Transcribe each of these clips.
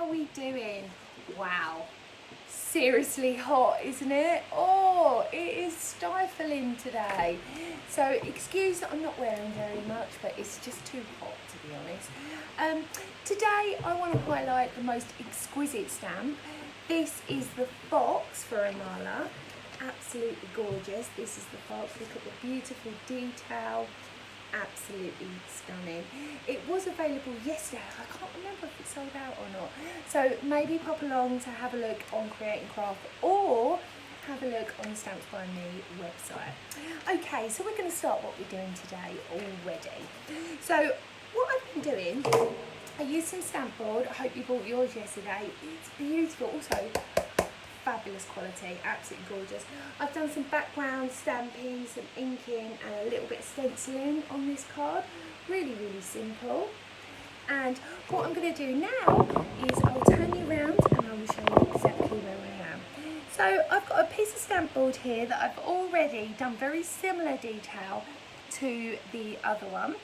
are we doing? Wow, seriously hot, isn't it? Oh, it is stifling today. So excuse that I'm not wearing very much, but it's just too hot, to be honest. Today I want to highlight the most exquisite stamp. This is the Fox for Imala. Absolutely gorgeous. This is the Fox. Look at the beautiful detail. Absolutely stunning. It was available yesterday. I can't remember if it sold out or not. So maybe pop along to have a look on Create and Craft or have a look on the Stamps by Me website. Okay, so we're going to start what we're doing today already. So what I've been doing, I used some stamp board. I hope you bought yours yesterday. It's beautiful. Also, fabulous quality, absolutely gorgeous. I've done some background stamping, some inking and a little bit of stenciling on this card. Really, really simple. And what I'm going to do now is I'll turn you around and I will show you exactly where I am. So I've got a piece of stamp board here that I've already done very similar detail to the other one.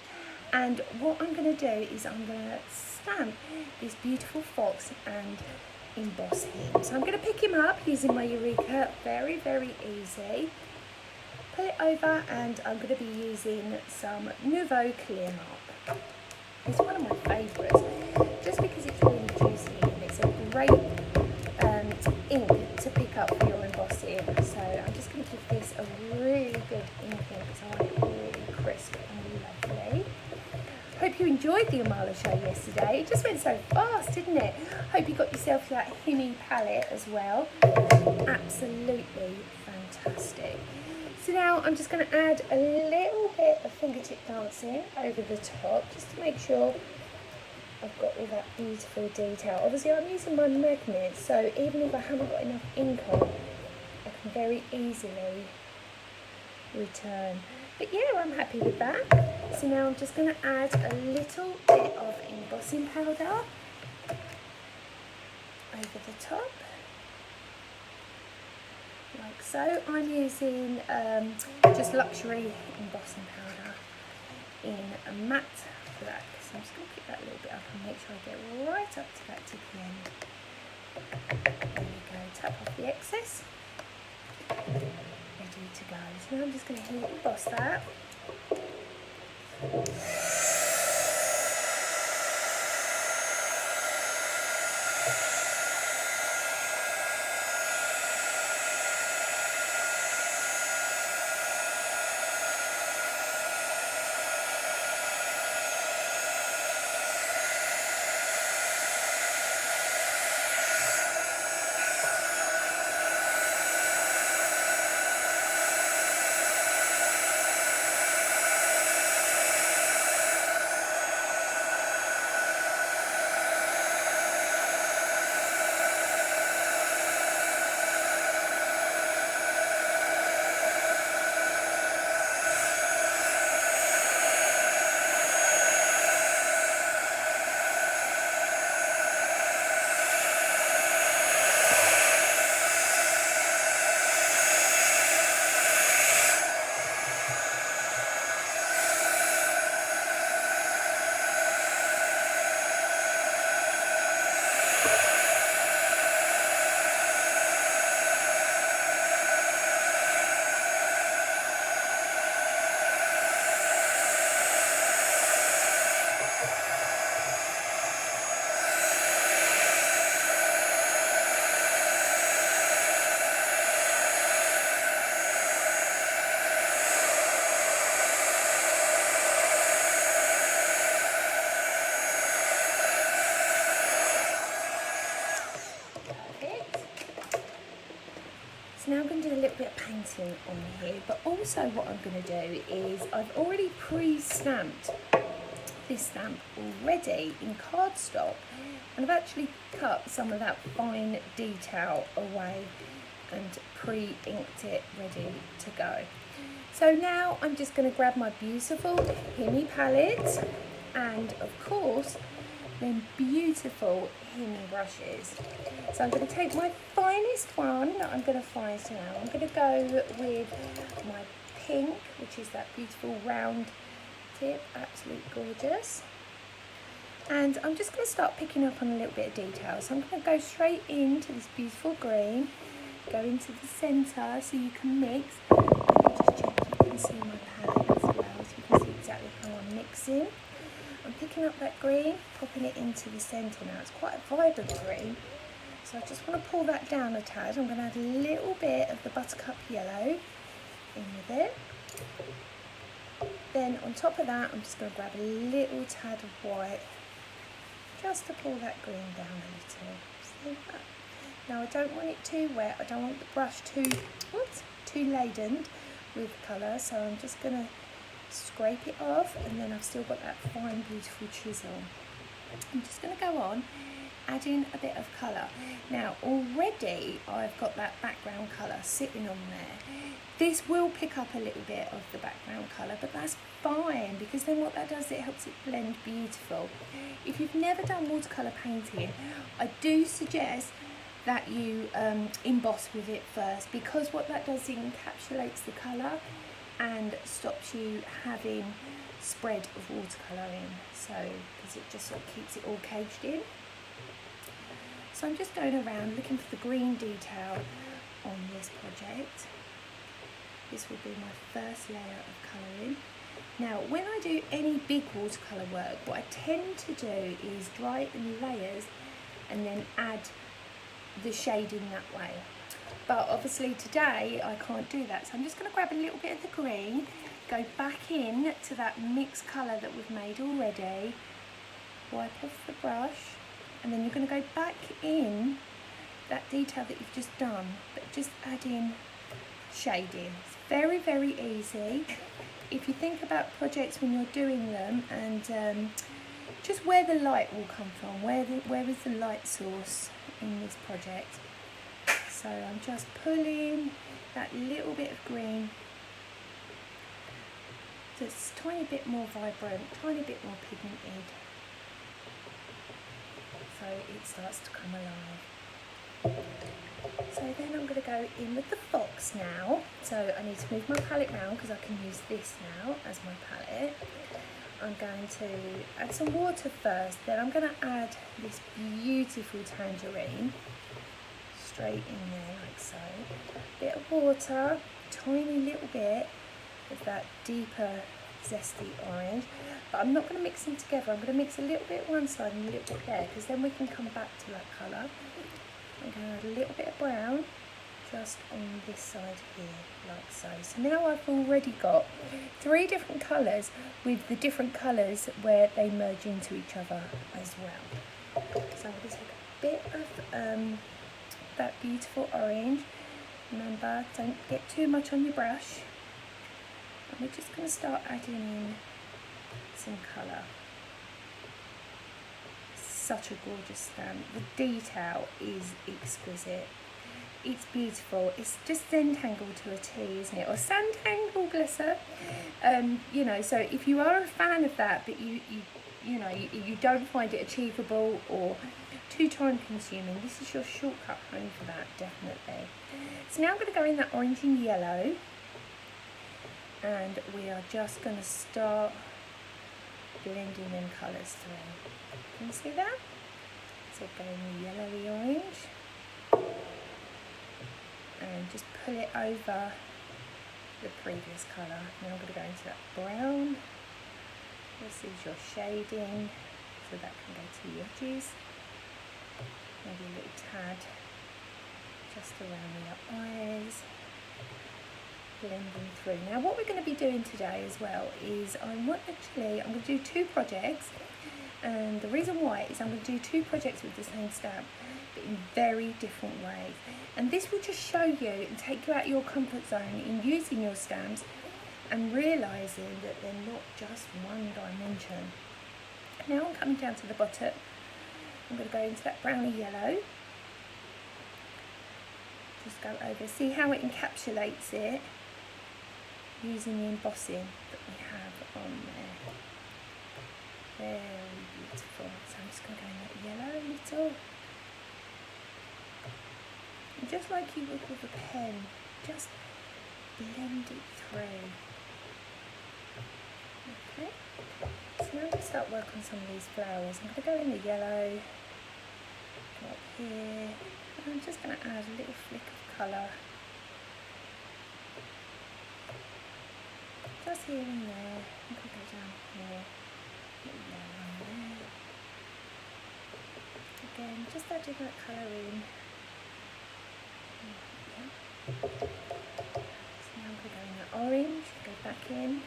And what I'm going to do is I'm going to stamp this beautiful fox and emboss him. So I'm going to pick him up using my Eureka, very, very easy. Pull it over and I'm going to be using some Nouveau Clear Mark. It's one of my favourites, just because it's really juicy and it's a great ink to pick up for your embossing. So I'm just going to give this a really good inking because I want it really crisp and lovely. Hope you enjoyed the Imala show yesterday. It just went so fast, didn't it? Hope you got yourself that Himi palette as well. Absolutely fantastic. So now I'm just going to add a little bit of fingertip dancing over the top just to make sure I've got all that beautiful detail. Obviously I'm using my magnet, so even if I haven't got enough ink on, I can very easily return. But yeah, I'm happy with that. So now I'm just going to add a little bit of embossing powder over the top, like so. I'm using just luxury embossing powder in a matte black. So I'm just going to pick that a little bit up and make sure I get right up to that tippy end. There we go, tap off the excess. Ready to go. So now I'm just going to emboss that. So now I'm going to do a little bit of painting on here, but also what I'm going to do is I've already pre-stamped this stamp already in cardstock, and I've actually cut some of that fine detail away and pre-inked it ready to go. So now I'm just going to grab my beautiful Himi palette and of course then beautiful Himi brushes. So I'm going to take my finest one that I'm going to find now. I'm going to go with my pink, which is that beautiful round tip, absolutely gorgeous. And I'm just going to start picking up on a little bit of detail. So I'm going to go straight into this beautiful green, go into the centre so you can mix. Let me just check you can see my palette as well, so you can see exactly how I'm mixing. I'm picking up that green, popping it into the centre now. It's quite a vibrant green, so I just want to pull that down a tad. I'm going to add a little bit of the buttercup yellow in with it. Then on top of that, I'm just going to grab a little tad of white, just to pull that green down a little. See that? Now I don't want it too wet, I don't want the brush too laden with colour, so I'm just going to scrape it off, and then I've still got that fine beautiful chisel. I'm just going to go on adding a bit of colour. Now already I've got that background colour sitting on there. This will pick up a little bit of the background colour, but that's fine, because then what that does, it helps it blend beautiful. If you've never done watercolour painting, I do suggest that you emboss with it first, because what that does, it encapsulates the colour and stops you having spread of watercolour in, so because it just sort of keeps it all caged in. So I'm just going around looking for the green detail on this project. This will be my first layer of colouring. Now when I do any big watercolour work, what I tend to do is dry it in layers and then add the shading that way. But obviously today I can't do that, so I'm just going to grab a little bit of the green, go back in to that mixed colour that we've made already, wipe off the brush, and then you're going to go back in that detail that you've just done, but just add in shading. It's very, very easy. If you think about projects when you're doing them, and just where the light will come from, where is the light source in this project. So I'm just pulling that little bit of green, just a tiny bit more vibrant, tiny bit more pigmented, so it starts to come alive. So then I'm going to go in with the fox now. So I need to move my palette round because I can use this now as my palette. I'm going to add some water first, then I'm going to add this beautiful tangerine straight in there like so. Bit of water, tiny little bit of that deeper zesty orange, but I'm not going to mix them together. I'm going to mix a little bit one side and a little bit there, because then we can come back to that colour. I'm going to add a little bit of brown just on this side here like so. So now I've already got 3 different colours with the different colours where they merge into each other as well. So I'm going to take a bit of that beautiful orange. Remember, don't get too much on your brush. And we're just going to start adding in some colour. Such a gorgeous stamp. The detail is exquisite. It's beautiful. It's just Zentangle to a T, isn't it? Or Sanntangle, bless her. You know, so if you are a fan of that, but you don't find it achievable or too time consuming, this is your shortcut home for that, definitely. So now I'm going to go in that orange and yellow, and we are just going to start blending in colours through. Can you see that? So go in the yellowy orange and just pull it over the previous colour. Now I'm going to go into that brown. This is your shading, so that can go to the edges. Maybe a little tad just around the eyes, blending through. Now what we're going to be doing today as well is I'm going to do 2 projects, and the reason why is I'm going to do 2 projects with the same stamp but in very different ways, and this will just show you and take you out of your comfort zone in using your stamps and realising that they're not just one dimension. Now I'm coming down to the bottom. I'm going to go into that browny yellow, just go over, see how it encapsulates it using the embossing that we have on there. Very beautiful. So I'm just going to go in that yellow a little, and just like you would with a pen, just blend it through. Okay, so now I'm going to start work on some of these flowers. I'm going to go in the yellow, go up here, and I'm just going to add a little flick of colour. Just here and there. I'm going to go down here, little yellow on there. Again, just adding that colour in. So now I'm going to go in that orange, go back in.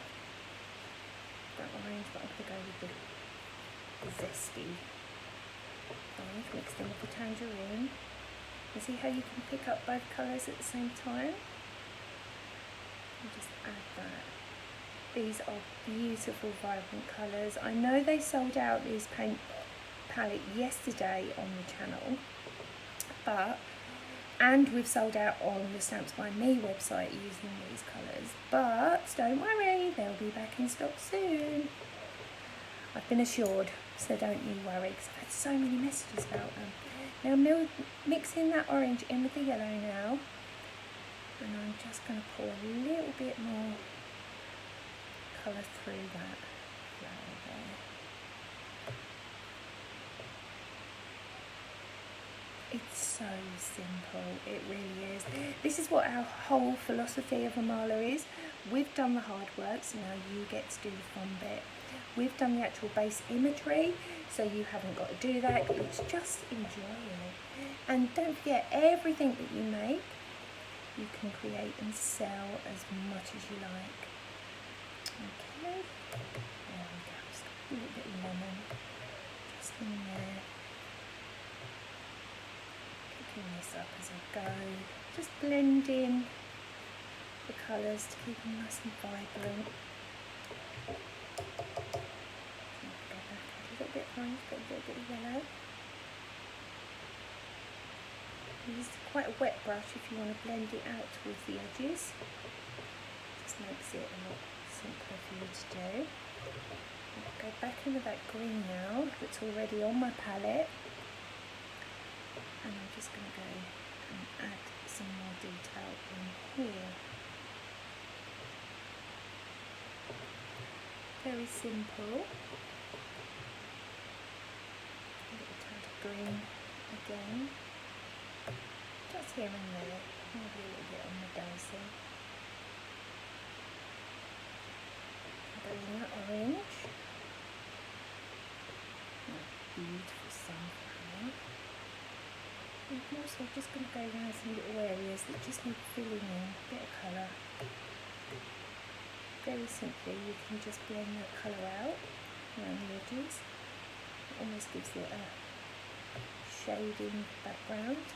That orange, but I'm going to go with the zesty orange mixed in with the tangerine. And see how you can pick up both colours at the same time? And just add that. These are beautiful, vibrant colours. I know they sold out this paint palette yesterday on the channel, and we've sold out on the Stamps by Me website using these colours, but don't worry, they'll be back in stock soon. I've been assured, so don't you worry, because I've had so many messages about them. Now I'm mixing that orange in with the yellow now, and I'm just going to pour a little bit more colour through that flower there. It's so simple, it really is. This is what our whole philosophy of Imala is. We've done the hard work, so now you get to do the fun bit. We've done the actual base imagery, so you haven't got to do that. It's just enjoying it. And don't forget, everything that you make, you can create and sell as much as you like. Okay, there we go. Just a little bit of lemon, just in there. This up as I go, just blending the colours to keep them nice and vibrant. Go back a little bit orange, but a little bit of yellow. Use quite a wet brush if you want to blend it out with the edges. Just makes it a lot simpler for you to do. I'll go back in with that green now that's already on my palette. And I'm just going to go and add some more detail in here. Very simple. A little tad of green again. Just here and there. Maybe a little bit on the daisy. Go in that orange. That beautiful sunflower. I'm also just going to go around some little areas that just need filling in, a bit of colour. Very simply, you can just blend that colour out around the edges. It almost gives it a shading background.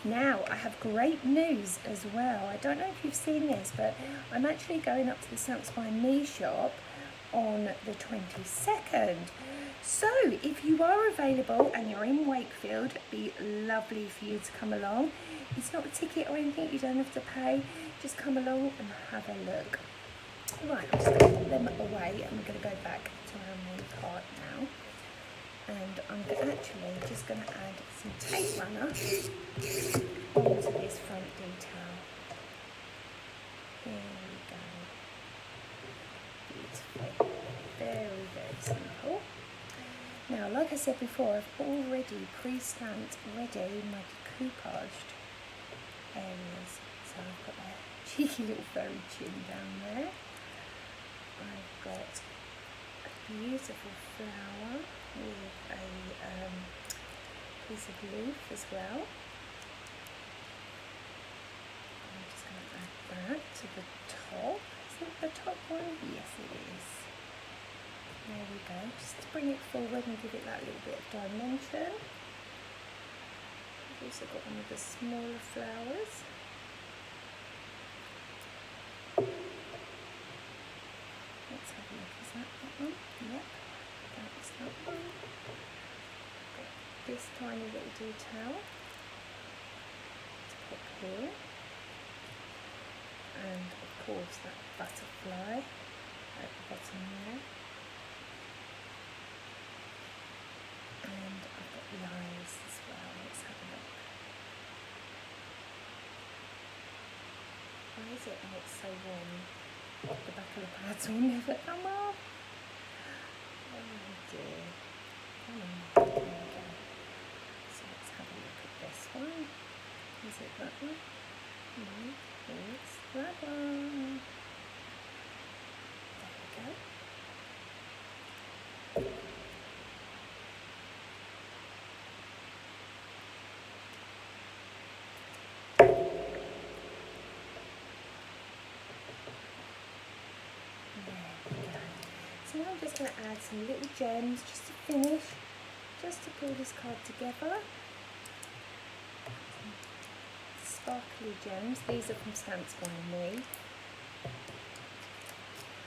Now I have great news as well. I don't know if you've seen this, but I'm actually going up to the Stamps by Me shop on the 22nd. So if you are available and you're in Wakefield, it'd be lovely for you to come along. It's not a ticket or anything, you don't have to pay. Just come along and have a look. Right, I'm just going to put them away and we're going to go back to our main card now. And I'm actually just going to add some tape runner onto this front detail. Here we go. Beautiful. Very, very simple. Now, like I said before, I've already pre-stamped ready my decoupaged areas. So I've got a cheeky little furry chin down there. I've got a beautiful flower with a piece of leaf as well. I'm just going to add that to the top. Is it the top one? Yes, it is. There we go. Just to bring it forward and give it that little bit of dimension. I've also got one of the smaller flowers. Let's have a look. Is that one? Yep. That's that one. Got this tiny little detail to pop here, and of course that butterfly at the bottom there, and I've got the eyes as well. close it and it's so warm. The back of the pads will never come off. Oh dear. Come on. There we go. So let's have a look at this one. Is it that one? No, it's that one. There we go. So now I'm just going to add some little gems just to finish, just to pull this card together. Sparkly gems, these are from Stamps by Me.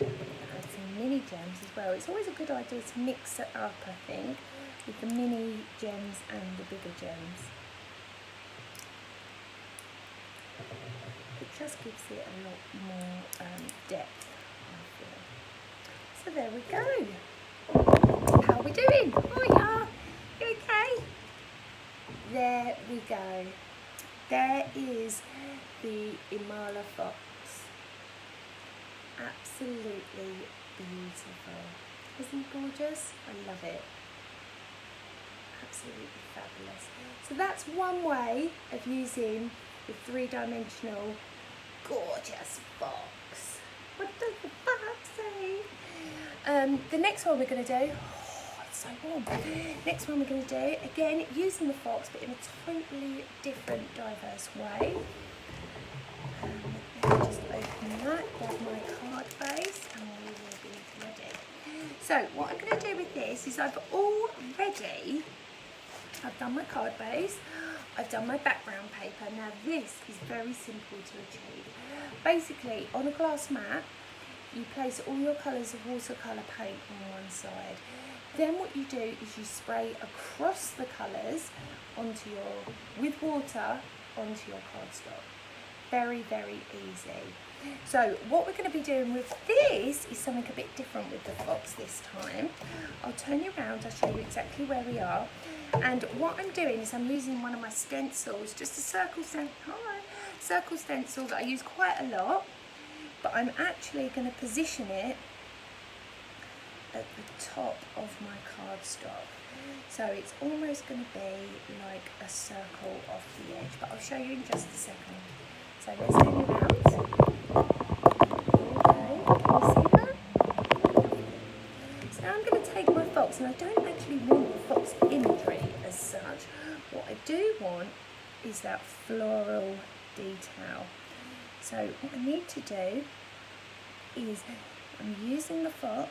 Add some mini gems as well. It's always a good idea to mix it up, I think, with the mini gems and the bigger gems. It just gives it a lot more depth, I feel. So there we go. How are we doing? Hiya! You okay? There we go. There is the Imala fox. Absolutely beautiful. Isn't it gorgeous? I love it. Absolutely fabulous. So that's one way of using the three-dimensional gorgeous fox. What does the fox say? The next one we're going to do, oh, it's so warm. Next one we're going to do, again, using the fox, but in a totally different, diverse way. Let me just open that, grab my card base, and we will be ready. So what I'm going to do with this is I've done my card base, I've done my background paper. Now this is very simple to achieve. Basically, on a glass mat, you place all your colours of watercolour paint on one side. Then what you do is you spray across the colours with water onto your cardstock. Very, very easy. So what we're going to be doing with this is something a bit different with the fox this time. I'll turn you around, I'll show you exactly where we are. And what I'm doing is I'm using one of my stencils, just a circle stencil that I use quite a lot. But I'm actually going to position it at the top of my cardstock. So it's almost going to be like a circle off the edge, but I'll show you in just a second. So let's turn you around. Okay, can you see that? So now I'm going to take my fox, and I don't actually want the fox imagery as such. What I do want is that floral detail. So what I need to do is I'm using the fox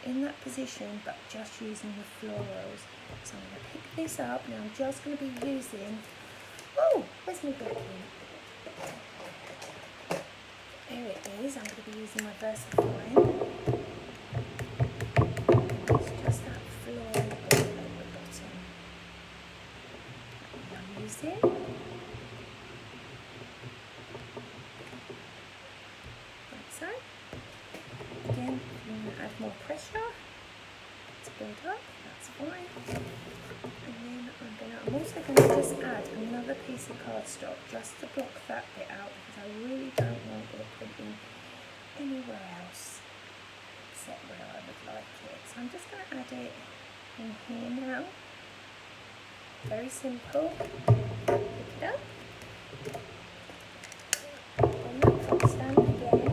in that position, but just using the florals. So I'm going to pick this up. Now I'm just going to be using, oh, where's my black ink? There it is. I'm going to be using my VersaFine. It's just that floral at the bottom that I'm using. Again, I'm going to add more pressure to build up, that's fine. And then I'm also going to just add another piece of cardstock just to block that bit out, because I really don't want it printing anywhere else except where I would like it. So I'm just going to add it in here now. Very simple. Pick it up. On that fox stand again.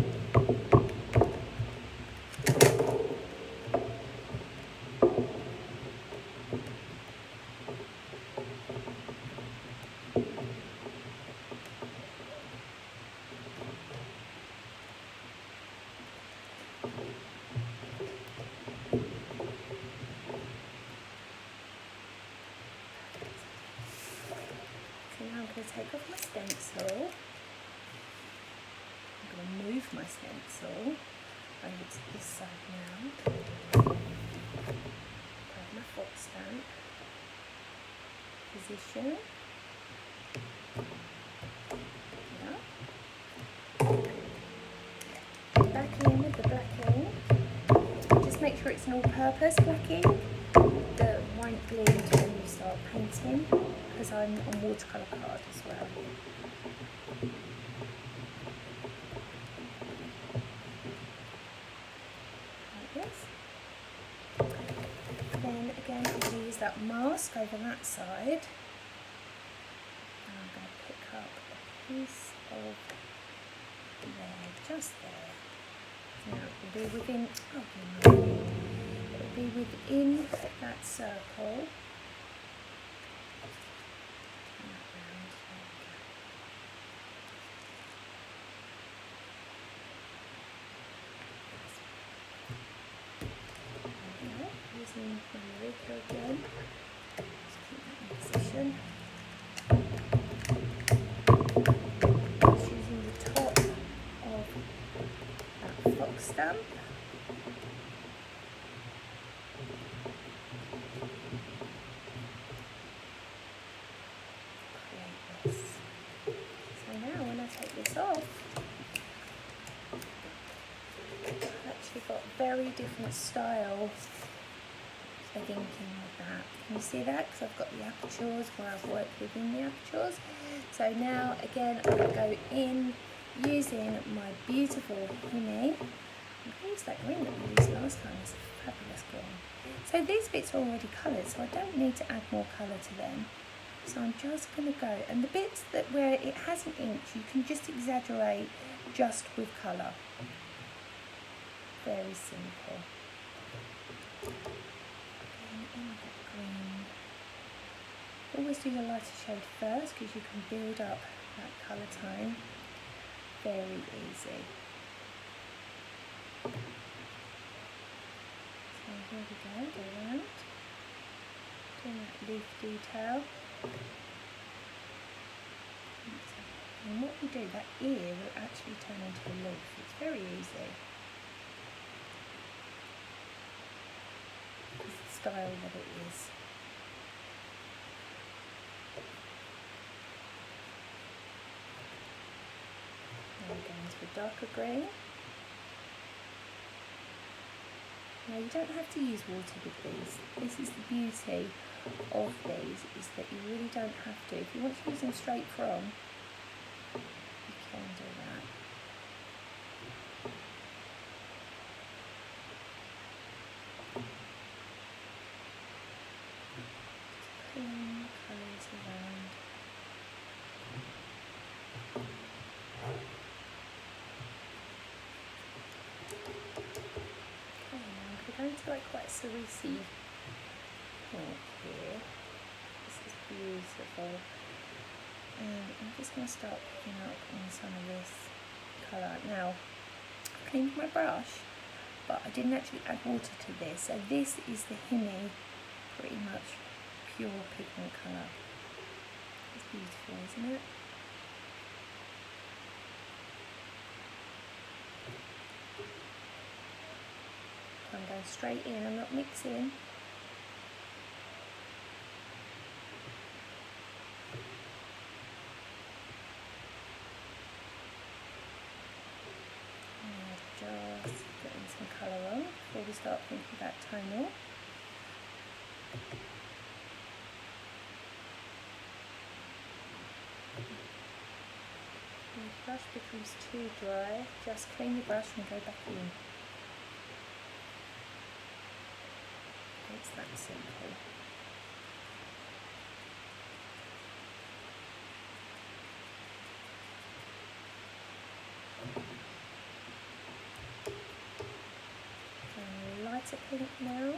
Now I'm going to take off my stencil. I'm going to move my stencil over to this side now. Grab my fox stamp. Position. Yeah. Back in with the black ink. Just make sure it's an all-purpose black ink that won't bleed when you start painting, because I'm on watercolour card as well. that mask over that side. And I'm going to pick up a piece of there, just there. Now it will be within, oh, it will be within that circle. Using my Eureka again, just keep that in position. Just using the top of that fox stamp. Create this. So now when I take this off, I've actually got very different styles of inking with that. Can you see that? Because I've got the apertures where I've worked within the apertures. So now again I'm going to go in using my beautiful Hime. I'm going to use that green that we used last time. It's a fabulous green. So these bits are already coloured, so I don't need to add more colour to them. So I'm just going to go, and the bits that where it hasn't inked, you can just exaggerate just with colour. Very simple. Always do your lighter shade first because you can build up that colour tone very easy. So here we go around, doing that leaf detail. And what we do, that ear will actually turn into a leaf. It's very easy. It's the style that it is. Now we're going into a darker green. Now you don't have to use water with these. This is the beauty of these, is that you really don't have to. If you want to use them straight from, you can do that. Just pulling the colours around. Go into like quite a cerisi pink here. This is beautiful. And I'm just going to start picking up on some of this colour. Now, I cleaned my brush, but I didn't actually add water to this. So this is the Hime, pretty much pure pigment colour. It's beautiful, isn't it? I'm going straight in, I'm not mixing. And just putting some colour on before we start thinking about tonal. When the brush becomes too dry, just clean the brush and go back in. It's that simple. And lighter pink now.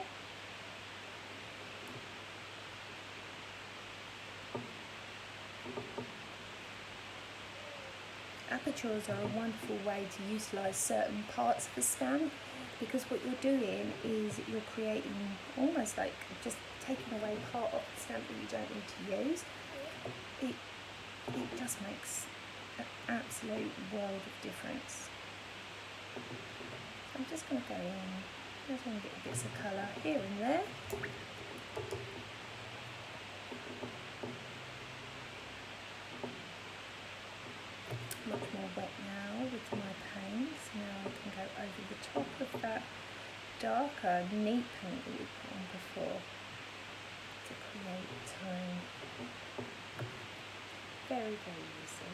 Apertures are a wonderful way to utilise certain parts of the stamp, because what you're doing is you're creating almost like just taking away part of the stamp that you don't need to use. It just makes an absolute world of difference. I'm just going to go in, just want to get bits of colour here and there. Much more wet now with my paints. Now I can go over the top of that darker neat paint that we put on before to create tone. Very, very easy.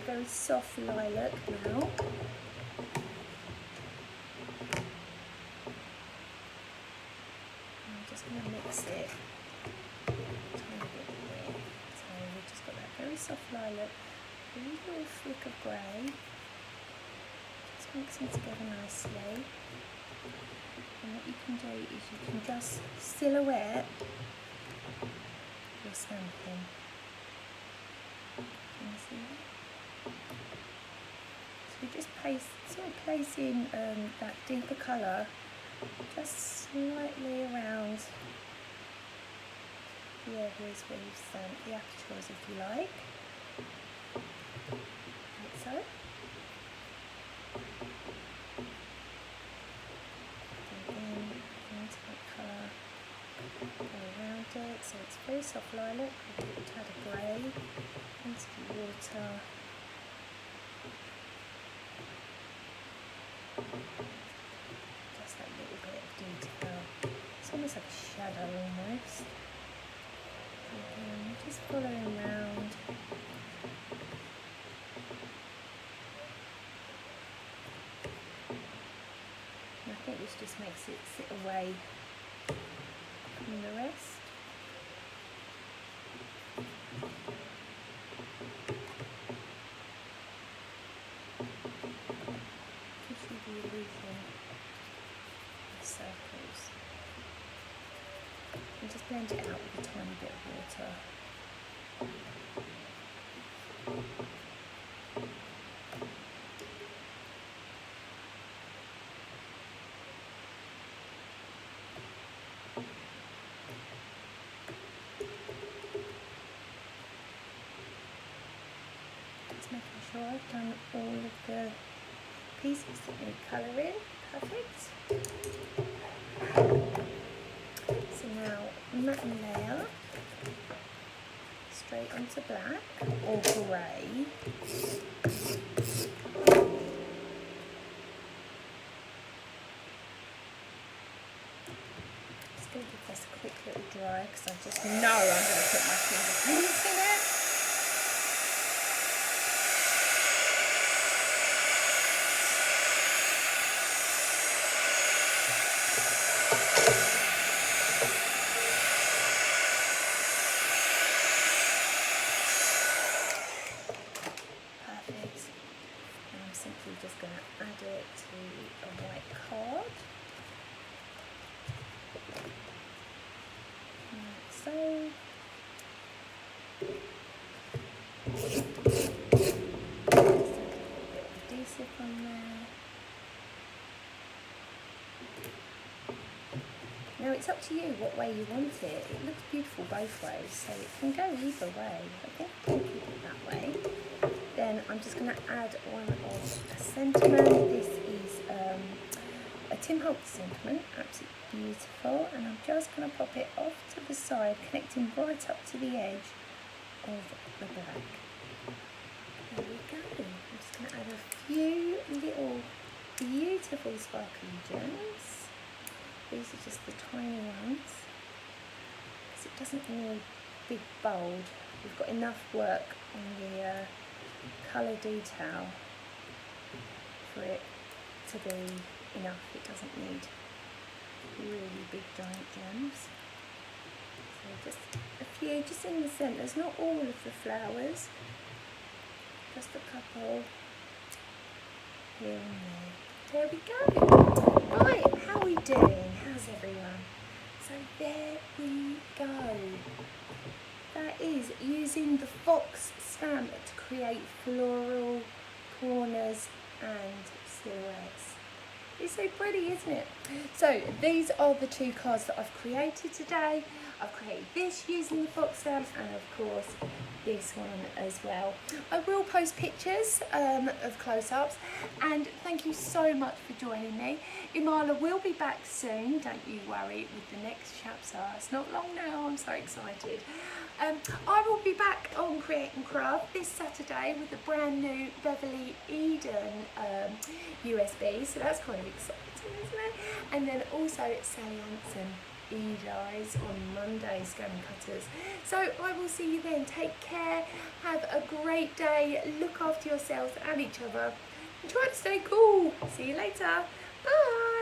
very soft lilac now. I'm just going to mix it a tiny bit here. So we've just got that very soft lilac, a little flick of grey. Just mix them together nicely. And what you can do is you can just silhouette your stamping. Can you see that? So we just sort of placing that deeper colour just slightly around the areas where you've stamped the apertures, if you like. Like so. So it's very soft lilac with a little tad of grey into the water. Just that little bit of detail. It's almost like a shadow almost. And just following around. And I think this just makes it sit away from the rest. Circles and just blend it out with a tiny bit of water. Just making sure I've done all of the pieces that need colouring. Perfect. So now matte layer straight onto black or grey. Just going to give this a quick little dry because I just know I'm going to put my fingerprints in it. Just going to add it to a white card, like so. Just a little bit of adhesive on there. Now it's up to you what way you want it. It looks beautiful both ways, so it can go either way. I think I'll keep it that way. Then I'm just going to add one of a sentiment. This is a Tim Holtz sentiment, absolutely beautiful, and I'm just going to pop it off to the side, connecting right up to the edge of the black. There we go. I'm just going to add a few little beautiful sparkly gems. These are just the tiny ones, because it doesn't need big bold. We've got enough work on the colour detail for it to be enough. It doesn't need really big giant gems. So just a few, just in the centres, not all of the flowers, just a couple here and there. There we go. Right, how are we doing? How's everyone? So there we go. That is using the fox stamp to create floral corners and silhouettes. It's so pretty, isn't it? So these are the two cards that I've created today. I've created this using the fox stamp, and of course this one as well. I will post pictures of close-ups, and thank you so much for joining me. Imala will be back soon, don't you worry, with the next chapter. It's not long now, I'm so excited. I will be back on Create and Craft this Saturday with a brand new Beverly Eden USB, so that's kind of exciting, isn't it? And then also Sally Anson eyes on Monday, Scam Cutters. So I will see you then. Take care, have a great day, look after yourselves and each other, and try to stay cool. See you later. Bye.